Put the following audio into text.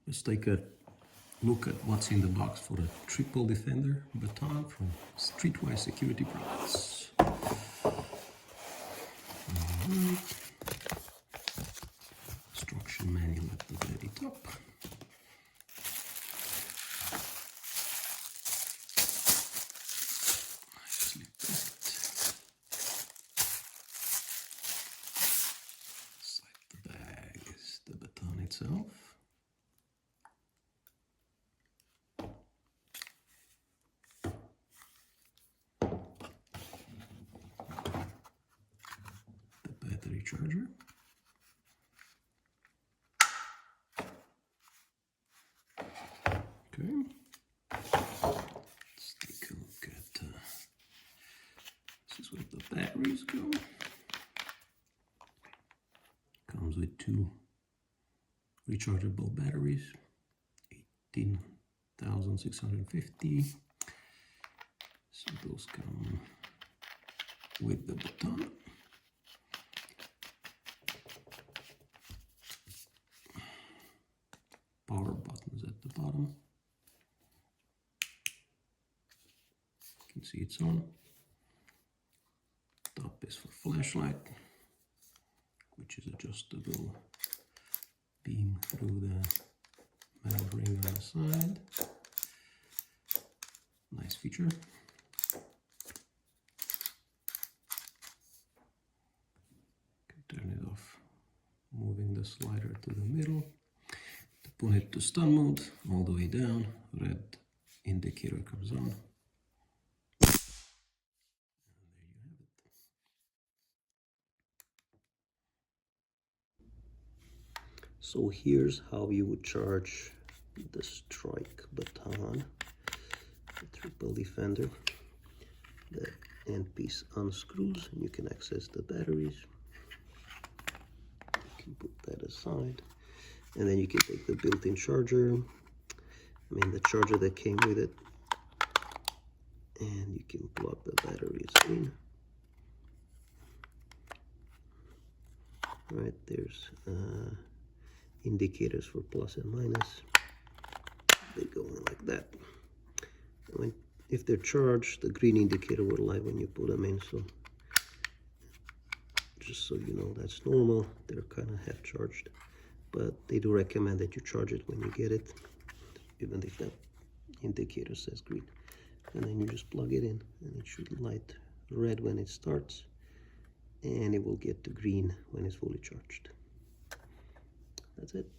Let's take a look at what's in the box for a Triple Defender Baton from Streetwise Security Products. Instruction manual at the very top. Nicely packed. Inside the bag is the baton itself. Battery charger. Okay, let's take a look at this is where the batteries go. Comes with two rechargeable batteries, 18,650. So those come with the baton. Power buttons at the bottom. You can see it's on. Top is for flashlight, which is adjustable beam through the metal ring on the side. Nice feature. Can turn it off, moving the slider to the middle. Put it to stun mode, all the way down, red indicator comes on. And there you have it. So here's how you would charge the Strike Baton, the Triple Defender. The end piece unscrews and you can access the batteries. You can put that aside. And then you can take the built-in charger, the charger that came with it, and you can plug the batteries in. Right, there's indicators for plus and minus. They go in like that. If they're charged, the green indicator will light when you put them in, so just so you know, that's normal. They're kind of half charged. But they do recommend that you charge it when you get it, even if that indicator says green. And then you just plug it in, and it should light red when it starts, and it will get to green when it's fully charged. That's it.